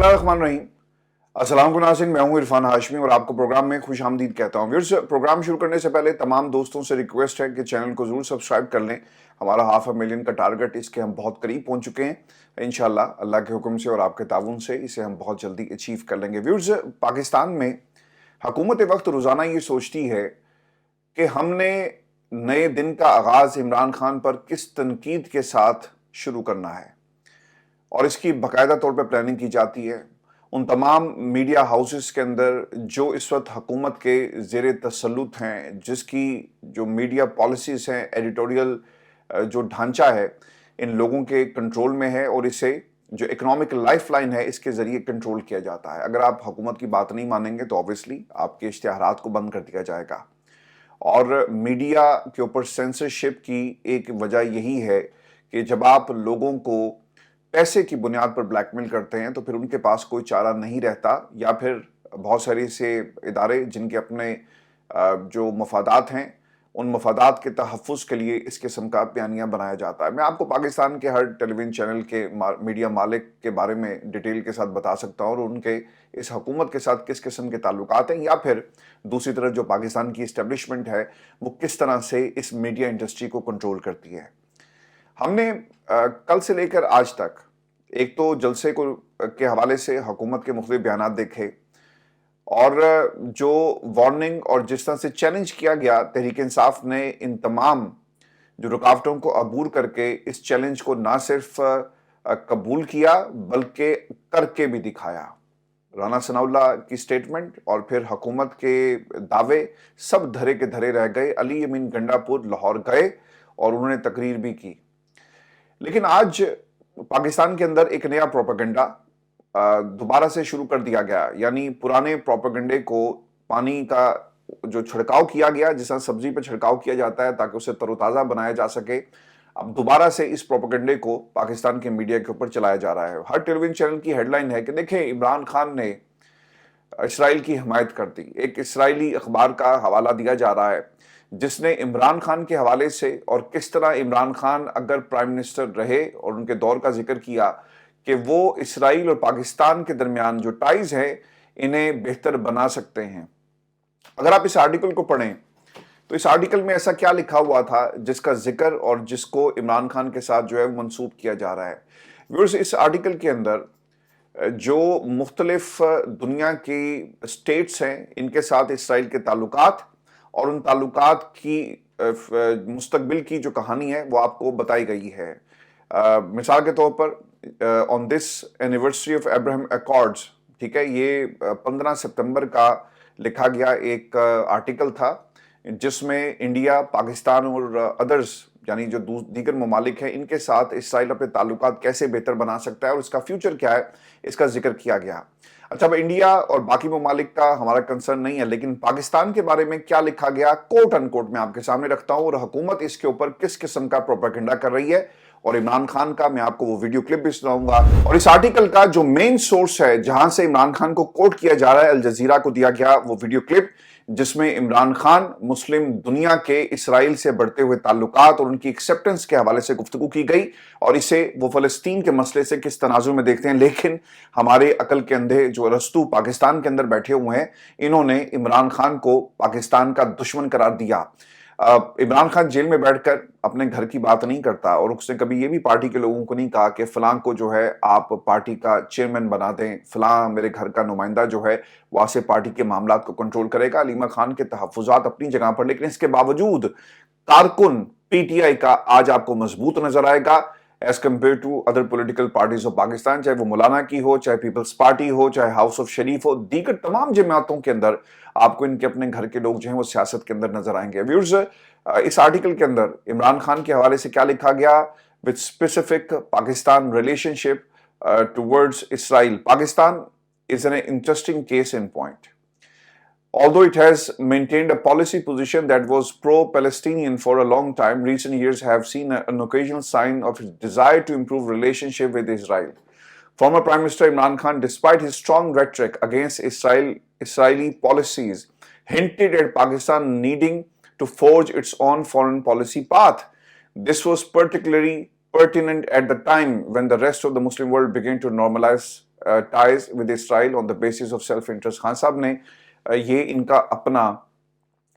बिस्मिल्लाहिर्रहमानिर्रहीम। अस्सलाम नाज़रीन, मैं हूं इरफान हाशमी और आपको प्रोग्राम में खुश आमदीद कहता हूं। व्यूअर्स, प्रोग्राम शुरू करने से पहले तमाम दोस्तों से रिक्वेस्ट है कि चैनल को ज़रूर सब्सक्राइब कर लें। हमारा 500,000 का टारगेट, इसके हम बहुत करीब पहुंच चुके हैं। इंशाल्लाह अल्लाह के हुक्म से और आपके ताउन से इसे हम बहुत जल्दी अचीव कर लेंगे। व्यूअर्स, पाकिस्तान में हुकूमत वक्त रोज़ाना ये सोचती है कि हमने नए दिन का आगाज़ इमरान खान पर किस तनकीद के साथ शुरू करना है, और इसकी बाकायदा तौर पर प्लानिंग की जाती है। उन तमाम मीडिया हाउसेस के अंदर जो इस वक्त हुकूमत के ज़ेर तसल्लुत हैं, जिसकी जो मीडिया पॉलिसीज़ हैं, एडिटोरियल जो ढांचा है, इन लोगों के कंट्रोल में है और इसे जो इकोनॉमिक लाइफ लाइन है, इसके ज़रिए कंट्रोल किया जाता है। अगर आप हुकूमत की बात नहीं मानेंगे तो ऑब्वियसली आपके इश्तिहारात को बंद कर दिया जाएगा। और मीडिया के ऊपर सेंसरशिप की एक वजह यही है कि जब आप लोगों को पैसे की बुनियाद पर ब्लैकमेल करते हैं तो फिर उनके पास कोई चारा नहीं रहता, या फिर बहुत सारे से इदारे जिनके अपने जो मफादात हैं, उन मफादात के तहफ़्फ़ुज़ के लिए इस किस्म का बयानिया बनाया जाता है। मैं आपको पाकिस्तान के हर टेलीविज़न चैनल के मीडिया मालिक के बारे में डिटेल के साथ बता सकता हूँ और उनके इस हुकूमत के साथ किस किस्म के ताल्लुकात हैं, या फिर दूसरी तरफ जो पाकिस्तान की इस्टेब्लिशमेंट है वो किस तरह से इस मीडिया इंडस्ट्री को कंट्रोल करती है। हमने कल से लेकर आज तक एक तो जलसे को के हवाले से हुकूमत के मुख्तलिफ बयान देखे, और जो वार्निंग और जिस तरह से चैलेंज किया गया, तहरीक इंसाफ ने इन तमाम जो रुकावटों को अबूर करके इस चैलेंज को ना सिर्फ कबूल किया बल्कि करके भी दिखाया। राना सनाउल्लाह की स्टेटमेंट और फिर हुकूमत के दावे सब धरे के धरे रह गए। अली अमीन गंडापुर लाहौर गए और उन्होंने तकरीर भी की, लेकिन आज पाकिस्तान के अंदर एक नया प्रोपेगेंडा दोबारा से शुरू कर दिया गया। यानी पुराने प्रोपेगेंडे को पानी का जो छिड़काव किया गया, जिस तरह सब्जी पर छिड़काव किया जाता है ताकि उसे तरोताज़ा बनाया जा सके, अब दोबारा से इस प्रोपेगेंडे को पाकिस्तान के मीडिया के ऊपर चलाया जा रहा है। हर टेलीविजन चैनल की हेडलाइन है कि देखें, इमरान खान ने इसराइल की हिमायत कर दी। एक इसराइली अखबार का हवाला दिया जा रहा है जिसने इमरान खान के हवाले से और किस तरह इमरान खान अगर प्राइम मिनिस्टर रहे और उनके दौर का जिक्र किया कि वो इसराइल और पाकिस्तान के दरमियान जो टाइज है इन्हें बेहतर बना सकते हैं। अगर आप इस आर्टिकल को पढ़ें तो इस आर्टिकल में ऐसा क्या लिखा हुआ था जिसका जिक्र और जिसको इमरान खान के साथ जो है वो मनसूब किया जा रहा है। व्यूअर्स, इस आर्टिकल के अंदर जो मुख्तलिफ दुनिया की स्टेट्स हैं, इनके साथ इसराइल के ताल्लुकात और उन ताल्लुकात की मुस्तकबिल की जो कहानी है वो आपको बताई गई है। मिसाल के तौर पर on this anniversary of Abraham accords, ठीक है, ये 15 सितंबर का लिखा गया एक आर्टिकल था जिसमें इंडिया, पाकिस्तान और अदर्स यानी जो दीगर ममालिक हैं, इनके साथ इसराइल अपने ताल्लुकात कैसे बेहतर बना सकता है और इसका फ्यूचर क्या है, इसका जिक्र किया गया। अच्छा, अब इंडिया और बाकी ममालिक का हमारा कंसर्न नहीं है, लेकिन पाकिस्तान के बारे में क्या लिखा गया कोट अनकोट मैं आपके सामने रखता हूं, और हुकूमत इसके ऊपर किस किस्म का प्रोपेगेंडा कर रही है, और इमरान खान का मैं आपको वो वीडियो क्लिप भी सुनाऊंगा। और इस आर्टिकल का जो मेन सोर्स है जहां से इमरान खान को कोट किया जा रहा है, अल जजीरा को दिया गया वो वीडियो क्लिप जिसमें इमरान खान मुस्लिम दुनिया के इसराइल से बढ़ते हुए ताल्लुकात और उनकी एक्सेप्टेंस के हवाले से गुफ्तगू की गई, और इसे वो फलस्तीन के मसले से किस तनाजुर में देखते हैं। लेकिन हमारे अकल के अंधे जो अरस्तु पाकिस्तान के अंदर बैठे हुए हैं, इन्होंने इमरान खान को पाकिस्तान का दुश्मन करार दिया। इमरान खान जेल में बैठकर अपने घर की बात नहीं करता, और उसने कभी ये भी पार्टी के लोगों को नहीं कहा कि फलां को जो है आप पार्टी का चेयरमैन बना दें, फलां मेरे घर का नुमाइंदा जो है वहां से पार्टी के मामलात को कंट्रोल करेगा। अलीमा खान के तहफ़्फ़ुज़ात अपनी जगह पर, लेकिन इसके बावजूद कारकुन पीटीआई का आज आपको मजबूत नजर आएगा as compared to other political parties of Pakistan, चाहे वो मौलाना की हो, चाहे पीपल्स पार्टी हो, चाहे हाउस ऑफ शरीफ हो, दीगर तमाम जमातों के अंदर आपको इनके अपने घर के लोग जो हैं वो सियासत के अंदर नजर आएंगे। व्यूअर्स, इस आर्टिकल के अंदर इमरान खान के हवाले से क्या लिखा गया, with specific Pakistan relationship towards Israel. Pakistan is an interesting case in point. Although it has maintained a policy position that was pro-Palestinian for a long time, recent years have seen an occasional sign of its desire to improve relationship with Israel. Former Prime Minister Imran Khan, despite his strong rhetoric against Israeli policies, hinted at Pakistan needing to forge its own foreign policy path. This was particularly pertinent at the time when the rest of the Muslim world began to normalize ties with Israel on the basis of self-interest. Khan साहब ने ये इनका अपना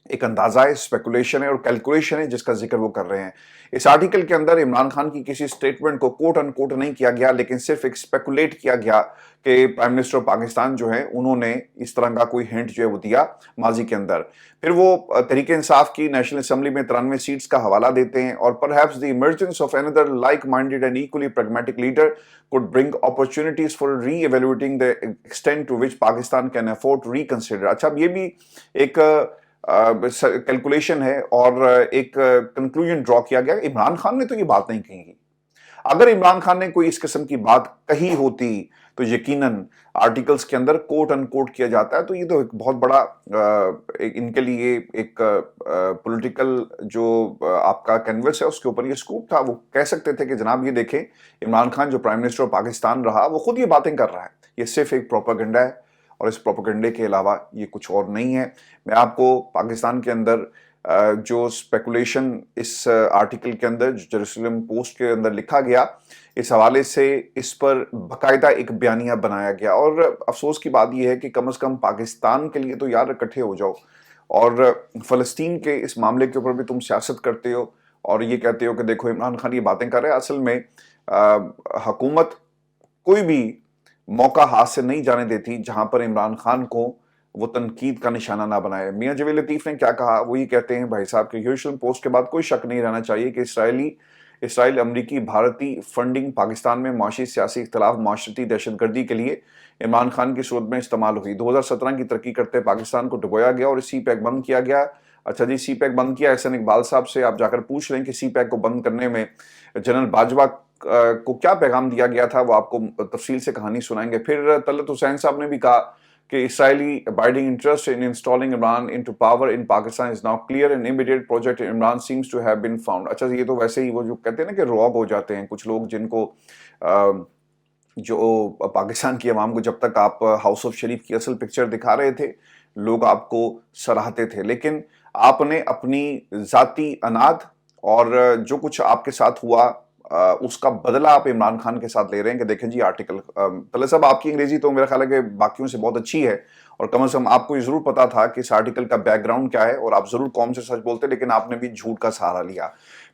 एक अंदाजा है, speculation है और कैलकुलेशन है जिसका जिक्र वो कर रहे हैं। इस आर्टिकल के अंदर इमरान खान की किसी स्टेटमेंट को कोट अनकोट नहीं किया गया, लेकिन सिर्फ एक स्पेकुलेट किया गया कि प्राइम मिनिस्टर ऑफ पाकिस्तान जो है उन्होंने इस तरह का कोई हिंट जो है वो दिया माजी के अंदर। फिर वो तहरीक इंसाफ की नेशनल असेंबली में 93 सीट्स का हवाला देते हैं और perhaps the emergence of another like minded and equally pragmatic leader could bring opportunities for re-evaluating the extent to which Pakistan can afford to reconsider। अच्छा, अब ये भी एक कैलकुलेशन है और एक कंक्लूजन ड्रॉ किया गया। इमरान खान ने तो ये बात नहीं कही। अगर इमरान खान ने कोई इस किस्म की बात कही होती तो यकीनन आर्टिकल्स के अंदर कोट अनकोट किया जाता है। तो ये तो एक बहुत बड़ा इनके लिए एक पॉलिटिकल जो आपका कैनवस है उसके ऊपर ये स्कूप था। वो कह सकते थे कि जनाब ये देखें, इमरान खान जो प्राइम मिनिस्टर ऑफ पाकिस्तान रहा वो खुद ये बातें कर रहा है, ये सिर्फ एक प्रोपेगेंडा है और इस प्रोपेगेंडे के अलावा ये कुछ और नहीं है। मैं आपको पाकिस्तान के अंदर जो स्पेकुलेशन इस आर्टिकल के अंदर जो जेरूसलम पोस्ट के अंदर लिखा गया, इस हवाले से इस पर बाकायदा एक बयानिया बनाया गया। और अफसोस की बात यह है कि कम से कम पाकिस्तान के लिए तो यार इकट्ठे हो जाओ, और फ़लस्तीन के इस मामले के ऊपर भी तुम सियासत करते हो और ये कहते हो कि देखो इमरान खान ये बातें कर रहे हैं। असल में हुकूमत कोई भी मौका हाथ से नहीं जाने देती जहां पर इमरान खान को वो तनकीद का निशाना ना बनाए। मियां जवेद लतीफ ने क्या कहा, वो ये कहते हैं भाई साहब कि जेरूसलम पोस्ट के बाद कोई शक नहीं रहना चाहिए कि इसराइल अमरीकी भारतीय फंडिंग पाकिस्तान में माशी सियासी इख्तलाफ माशरती दहशतगर्दी के लिए इमरान खान की सूरत में इस्तेमाल हुई। 2017 की तरक्की करते पाकिस्तान को डुबोया गया और सी पैक बंद किया गया। अच्छा जी, सी पैक बंद किया। एहसन इकबाल साहब से आप जाकर पूछ लें कि सी पैक को बंद करने में जनरल बाजवा को क्या पैगाम दिया गया था, वो आपको तफसील से कहानी सुनाएंगे। फिर तलत हुसैन साहब ने भी कहा कि Israeli abiding interest in installing Imran into power in Pakistan is now clear and immediate project Imran seems to have been found. अच्छा, ये तो वैसे ही वो जो कहते हैं ना कि रौब हो जाते हैं कुछ लोग, जिनको जो पाकिस्तान की आवाम को जब तक आप हाउस ऑफ शरीफ की असल पिक्चर दिखा रहे थे लोग आपको सराहते थे, लेकिन आपने अपनी जाती अनाद और जो कुछ आपके साथ हुआ उसका बदला आप इमरान खान के साथ ले रहे हैं। कि देखें जी आर्टिकल, तले साहब आपकी अंग्रेजी तो मेरा ख्याल है कि बाकियों से बहुत अच्छी है और कम से कम आपको ये जरूर पता था कि इस आर्टिकल का बैकग्राउंड क्या है और आप जरूर कौम से सच बोलते, लेकिन आपने भी झूठ का सहारा लिया।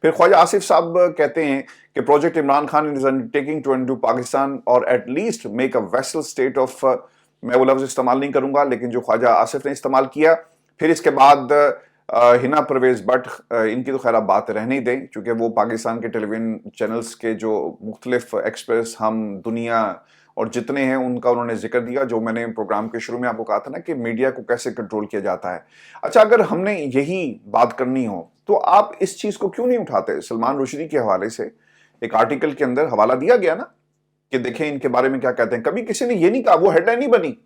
फिर ख्वाजा आसिफ साहब कहते हैं कि project Imran Khan is undertaking to undo Pakistan और at least make a vessel state of, मैं वो लफ्ज इस्तेमाल नहीं करूंगा लेकिन जो ख्वाजा आसिफ ने इस्तेमाल किया। फिर इसके बाद हिना परवेज भट्ट, इनकी तो खैर आप बात रहने ही दें क्योंकि वो पाकिस्तान के टेलीविजन चैनल्स के जो मुख्तलिफ एक्सप्रेस, हम, दुनिया और जितने हैं उनका उन्होंने जिक्र दिया। जो मैंने प्रोग्राम के शुरू में आपको कहा था ना कि मीडिया को कैसे कंट्रोल किया जाता है। अच्छा, अगर हमने यही बात करनी हो तो आप इस चीज को क्यों नहीं उठाते? सलमान रुश्दी के हवाले से एक आर्टिकल के अंदर हवाला दिया गया ना कि देखें इनके बारे में क्या कहते हैं। कभी किसी ने ये नहीं कहा, वो हेडलाइन नहीं बनी,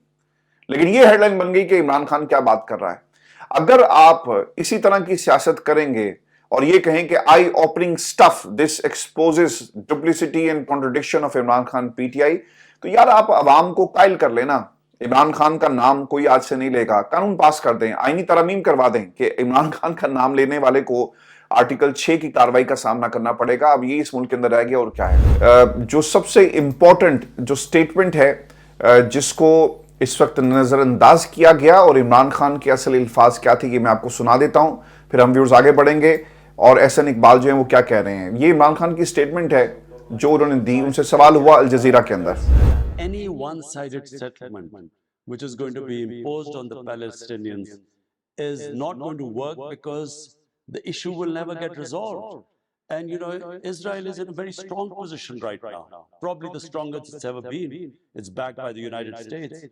लेकिन ये हेडलाइन बन गई कि इमरान खान क्या बात कर रहा है। अगर आप इसी तरह की सियासत करेंगे और ये कहें कि I opening stuff this exposes duplicity and contradiction of Imran Khan PTI, तो यार आप अवाम को कायल कर लेना। इमरान खान का नाम कोई आज से नहीं लेगा, कानून पास कर दें, आईनी तरमीम करवा दें कि इमरान खान का नाम लेने वाले को आर्टिकल 6 की कार्रवाई का सामना करना पड़ेगा। अब ये इस मुल्क के अंदर रह गया और क्या है। जो सबसे इंपॉर्टेंट जो स्टेटमेंट है जिसको इस वक्त नजरअंदाज किया गया और इमरान खान के असल अल्फाज क्या थे, ये मैं आपको सुना देता हूं, फिर हम व्यूअर्स आगे बढ़ेंगे और एहसन इकबाल जो है वो क्या कह रहे हैं। ये इमरान खान की स्टेटमेंट है जो उन्होंने दी, उनसे सवाल हुआ अल जजीरा के अंदर। Any one-sided settlement which is going to be imposed on the Palestinians is not going to work because the issue will never get resolved. And you know, Israel is in a very strong position right now, probably the strongest it's ever been. It's backed by the United States.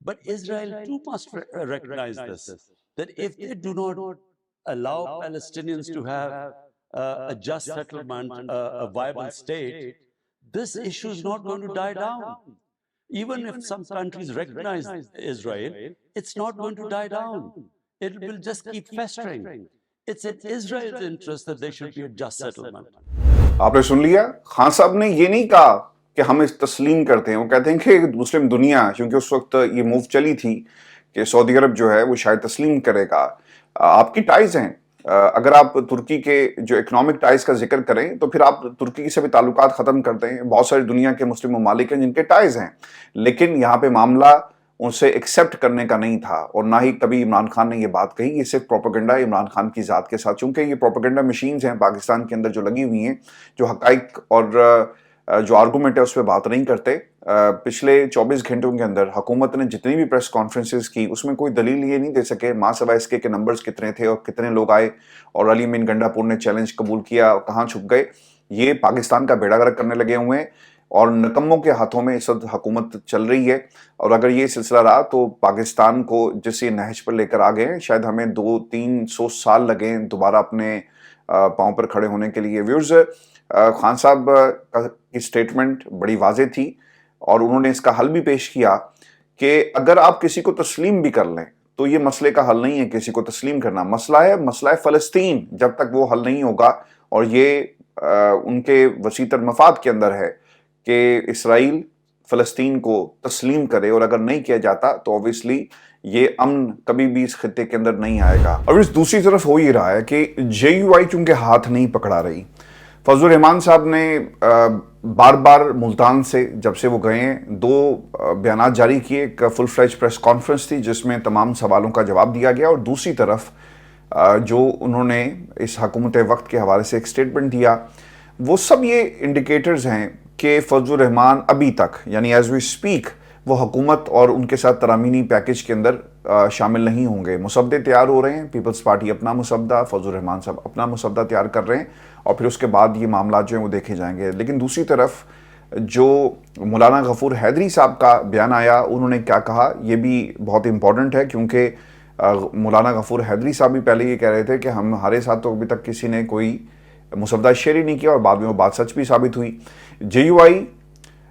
But Israel too must recognize this, that if they do not allow Palestinians to have a just settlement, a viable state, this issue is not going to die down. Even if some countries recognize Israel, it's not going to die down. It will just keep festering. It's in Israel's interest that there should be a just settlement. आपने सुन लिया, खान साहब ने ये नहीं कहा कि हम इस तस्लीम करते हैं। वो कहते हैं कि मुस्लिम दुनिया, क्योंकि उस वक्त ये मूव चली थी कि सऊदी अरब जो है वो शायद तस्लीम करेगा। आपकी टाइज हैं اگر آپ ترکی کے جو اکنامک ٹائز کا ذکر کریں تو پھر آپ ترکی سے بھی تعلقات ختم کر دیں. بہت ساری دنیا کے مسلم ممالک ہیں جن کے ٹائز ہیں, لیکن یہاں پہ معاملہ اسے ایکسیپٹ کرنے کا نہیں تھا, اور نہ ہی کبھی عمران خان نے یہ بات کہی. یہ صرف پروپیگنڈا ہے عمران خان کی ذات کے ساتھ, چونکہ یہ پروپیگنڈا مشینز ہیں پاکستان کے اندر جو لگی ہوئی ہیں, جو حقائق اور جو آرگومنٹ ہے اس پہ بات نہیں کرتے. پچھلے 24 گھنٹوں کے اندر حکومت نے جتنی بھی پریس کانفرنسز کی اس میں کوئی دلیل یہ نہیں دے سکے ماں سوائے اس کے نمبرز کتنے تھے اور کتنے لوگ آئے اور علی امین گنڈا پور نے چیلنج قبول کیا اور کہاں چھپ گئے. یہ پاکستان کا بیڑا غرق کرنے لگے ہوئے ہیں اور نکموں کے ہاتھوں میں اس وقت حکومت چل رہی ہے. اور اگر یہ سلسلہ رہا تو پاکستان کو جس یہ نہج پر لے کر آ گئے ہیں, شاید ہمیں 200-300 سال لگیں دوبارہ اپنے پاؤں پر کھڑے ہونے کے لیے. ویورز, خان صاحب کی سٹیٹمنٹ بڑی واضح تھی اور انہوں نے اس کا حل بھی پیش کیا کہ اگر آپ کسی کو تسلیم بھی کر لیں تو یہ مسئلے کا حل نہیں ہے کسی کو تسلیم کرنا. مسئلہ ہے فلسطین. جب تک وہ حل نہیں ہوگا, اور یہ ان کے وسیع تر مفاد کے اندر ہے کہ اسرائیل فلسطین کو تسلیم کرے, اور اگر نہیں کیا جاتا تو اوبیسلی یہ امن کبھی بھی اس خطے کے اندر نہیں آئے گا. اور اس دوسری طرف ہو یہ رہا ہے کہ JUI چونکہ ہاتھ نہیں پکڑا رہی. فضل الرحمان صاحب نے بار بار ملتان سے جب سے وہ گئے ہیں 2 بیانات جاری کیے. ایک فل فلیج پریس کانفرنس تھی جس میں تمام سوالوں کا جواب دیا گیا, اور دوسری طرف جو انہوں نے اس حکومت وقت کے حوالے سے ایک سٹیٹمنٹ دیا. وہ سب یہ انڈیکیٹرز ہیں کہ فضل الرحمان ابھی تک یعنی ایز وی سپیک وہ حکومت اور ان کے ساتھ ترامینی پیکج کے اندر شامل نہیں ہوں گے. مسودے تیار ہو رہے ہیں, پیپلز پارٹی اپنا مسودہ, فضل الرحمان صاحب اپنا مسودہ تیار کر رہے ہیں, اور پھر اس کے بعد یہ معاملات جو ہیں وہ دیکھے جائیں گے. لیکن دوسری طرف جو مولانا غفور حیدری صاحب کا بیان آیا, انہوں نے کیا کہا یہ بھی بہت امپورٹنٹ ہے, کیونکہ مولانا غفور حیدری صاحب بھی پہلے یہ کہہ رہے تھے کہ ہمارے ساتھ تو ابھی تک کسی نے کوئی مسودہ شیئر ہی نہیں کیا, اور بعد میں وہ بات سچ بھی ثابت ہوئی. JUI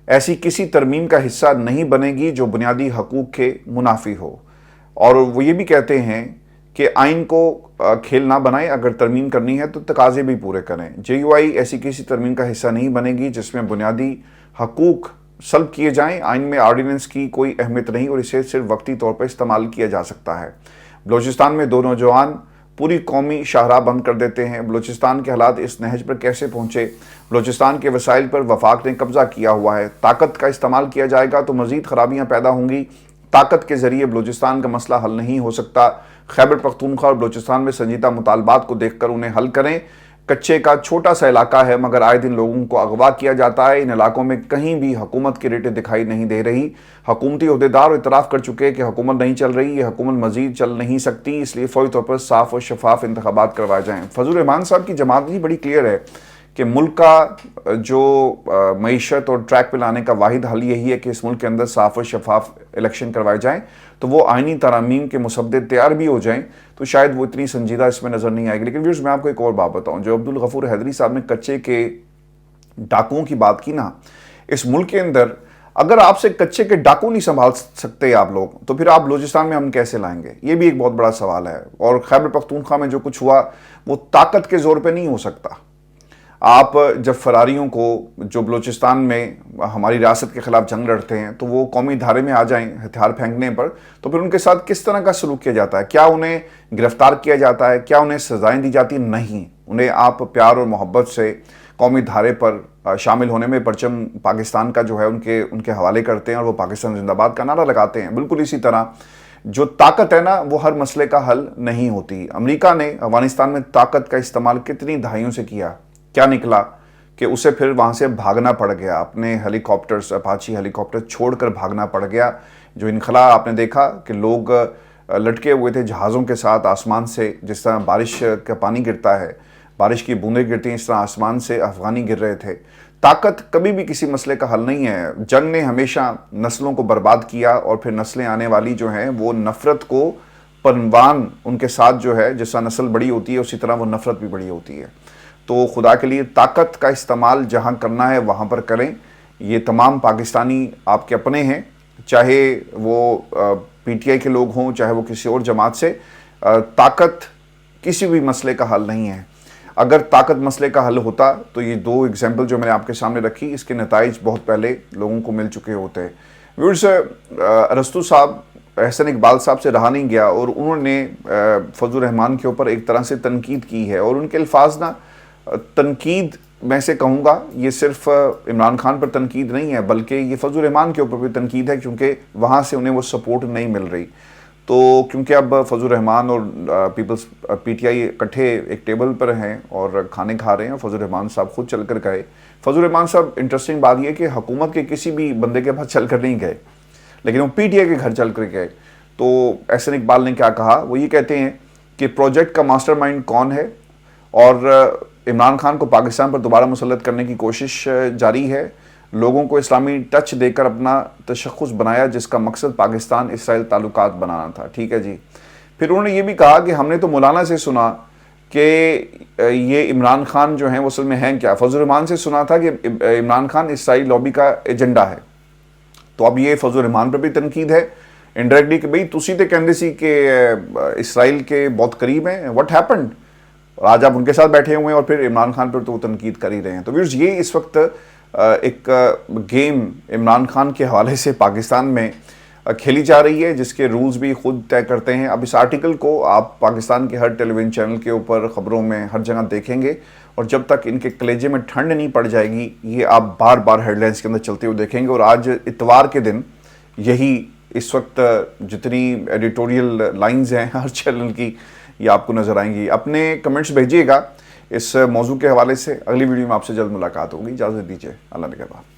ایسی کسی ترمیم کا حصہ نہیں بنے گی جو بنیادی حقوق کے منافی ہو, اور وہ یہ بھی کہتے ہیں کہ آئین کو کھیل نہ بنائیں, اگر ترمیم کرنی ہے تو تقاضے بھی پورے کریں. JUI ایسی کسی ترمیم کا حصہ نہیں بنے گی جس میں بنیادی حقوق سلب کیے جائیں. آئین میں آرڈیننس کی کوئی اہمیت نہیں اور اسے صرف وقتی طور پر استعمال کیا جا سکتا ہے. بلوچستان میں 2 نوجوان پوری قومی شاہراہ بند کر دیتے ہیں. بلوچستان کے حالات اس نہج پر کیسے پہنچے؟ بلوچستان کے وسائل پر وفاق نے قبضہ کیا ہوا ہے. طاقت کا استعمال کیا جائے گا تو مزید خرابیاں پیدا ہوں گی. طاقت کے ذریعے بلوچستان کا مسئلہ حل نہیں ہو سکتا. خیبر پختونخوا اور بلوچستان میں سنجیدہ مطالبات کو دیکھ کر انہیں حل کریں. کچے کا چھوٹا سا علاقہ ہے مگر آئے دن لوگوں کو اغوا کیا جاتا ہے. ان علاقوں میں کہیں بھی حکومت کی ریٹیں دکھائی نہیں دے رہی. حکومتی عہدیدار اعتراف کر چکے کہ حکومت نہیں چل رہی, یہ حکومت مزید چل نہیں سکتی, اس لیے فوری طور پر صاف اور شفاف انتخابات کروائے جائیں. فضل الرحمان صاحب کی جماعت بھی بڑی کلیئر ہے کہ ملک کا جو معیشت اور ٹریک پہ لانے کا واحد حل یہی ہے کہ اس ملک کے اندر صاف اور شفاف الیکشن کروائے جائیں. تو وہ آئینی ترامیم کے مسودے تیار بھی ہو جائیں تو شاید وہ اتنی سنجیدہ اس میں نظر نہیں آئے گی. لیکن ویورز, میں آپ کو ایک اور بات بتاؤں, جو عبدالغفور حیدری صاحب نے کچے کے ڈاکوؤں کی بات کی نا, اس ملک کے اندر اگر آپ سے کچے کے ڈاکو نہیں سنبھال سکتے آپ لوگ, تو پھر آپ بلوچستان میں ہم کیسے لائیں گے؟ یہ بھی ایک بہت بڑا سوال ہے. اور خیبر پختونخوا میں جو کچھ ہوا وہ طاقت کے زور پہ نہیں ہو سکتا. آپ جب فراریوں کو جو بلوچستان میں ہماری ریاست کے خلاف جنگ لڑتے ہیں تو وہ قومی دھارے میں آ جائیں ہتھیار پھینکنے پر, تو پھر ان کے ساتھ کس طرح کا سلوک کیا جاتا ہے؟ کیا انہیں گرفتار کیا جاتا ہے؟ کیا انہیں سزائیں دی جاتی ہیں؟ نہیں, انہیں آپ پیار اور محبت سے قومی دھارے پر شامل ہونے میں پرچم پاکستان کا جو ہے ان کے حوالے کرتے ہیں اور وہ پاکستان زندہ باد کا نعرہ لگاتے ہیں. بالکل اسی طرح جو طاقت ہے نا وہ ہر مسئلے کا حل نہیں ہوتی. امریکہ نے افغانستان میں طاقت کا استعمال کتنی دہائیوں سے کیا, کیا نکلا کہ اسے پھر وہاں سے بھاگنا پڑ گیا, اپنے ہیلی کاپٹرز اپاچی ہیلی کاپٹر چھوڑ کر بھاگنا پڑ گیا. جو انخلا آپ نے دیکھا کہ لوگ لٹکے ہوئے تھے جہازوں کے ساتھ آسمان سے, جس طرح بارش کا پانی گرتا ہے, بارش کی بوندیں گرتی ہیں, اس طرح آسمان سے افغانی گر رہے تھے. طاقت کبھی بھی کسی مسئلے کا حل نہیں ہے. جنگ نے ہمیشہ نسلوں کو برباد کیا اور پھر نسلیں آنے والی جو ہیں وہ نفرت کو پنوان ان کے ساتھ جو ہے, جس طرح نسل بڑی ہوتی ہے اسی طرح وہ نفرت بھی بڑی ہوتی ہے. تو خدا کے لیے طاقت کا استعمال جہاں کرنا ہے وہاں پر کریں. یہ تمام پاکستانی آپ کے اپنے ہیں, چاہے وہ PTI کے لوگ ہوں چاہے وہ کسی اور جماعت سے. طاقت کسی بھی مسئلے کا حل نہیں ہے. اگر طاقت مسئلے کا حل ہوتا تو یہ 2 ایگزامپل جو میں نے آپ کے سامنے رکھی اس کے نتائج بہت پہلے لوگوں کو مل چکے ہوتے ہیں. ویورز, ارسطو صاحب احسن اقبال صاحب سے رہا نہیں گیا اور انہوں نے فضل الرحمان کے اوپر ایک طرح سے تنقید کی ہے، اور ان کے الفاظ نا تنقید میں سے کہوں گا یہ صرف عمران خان پر تنقید نہیں ہے بلکہ یہ فضل الرحمان کے اوپر بھی تنقید ہے، کیونکہ وہاں سے انہیں وہ سپورٹ نہیں مل رہی۔ تو کیونکہ اب فضل الرحمان اور پیپلز پی ٹی آئی اکٹھے ایک ٹیبل پر ہیں اور کھانے کھا رہے ہیں، فضل الرحمان صاحب خود چل کر گئے۔ فضل الرحمان صاحب انٹرسٹنگ بات یہ کہ حکومت کے کسی بھی بندے کے پاس چل کر نہیں گئے، لیکن وہ پی ٹی آئی کے گھر چل کر گئے۔ تو احسن اقبال نے کیا کہا، وہ یہ کہتے ہیں کہ پروجیکٹ کا ماسٹر مائنڈ کون ہے، اور عمران خان کو پاکستان پر دوبارہ مسلط کرنے کی کوشش جاری ہے۔ لوگوں کو اسلامی ٹچ دے کر اپنا تشخص بنایا جس کا مقصد پاکستان اسرائیل تعلقات بنانا تھا، ٹھیک ہے جی۔ پھر انہوں نے یہ بھی کہا کہ ہم نے تو مولانا سے سنا کہ یہ عمران خان جو ہیں وہ اصل میں ہیں کیا، فضل الرحمان سے سنا تھا کہ عمران خان اسرائیل لابی کا ایجنڈا ہے۔ تو اب یہ فضل الرحمان پر بھی تنقید ہے انڈائریکٹلی کہ بھئی تسی تے کہندے سی کہ اسرائیل کے بہت قریب ہیں، واٹ ہیپنڈ، آج آپ ان کے ساتھ بیٹھے ہوئے ہیں اور پھر عمران خان پر تو وہ تنقید کر ہی رہے ہیں۔ تو ویورز یہ اس وقت ایک گیم عمران خان کے حوالے سے پاکستان میں کھیلی جا رہی ہے، جس کے رولز بھی خود طے کرتے ہیں۔ اب اس آرٹیکل کو آپ پاکستان کے ہر ٹیلی ویژن چینل کے اوپر خبروں میں ہر جگہ دیکھیں گے، اور جب تک ان کے کلیجے میں ٹھنڈ نہیں پڑ جائے گی یہ آپ بار بار ہیڈ لائنز کے اندر چلتے ہوئے دیکھیں گے۔ اور آج اتوار کے دن یہی اس وقت جتنی ایڈیٹوریل لائنز ہیں ہر چینل کی یہ آپ کو نظر آئیں گی۔ اپنے کمنٹس بھیجیے گا اس موضوع کے حوالے سے۔ اگلی ویڈیو میں آپ سے جلد ملاقات ہوگی، اجازت دیجیے، اللہ نگہبان۔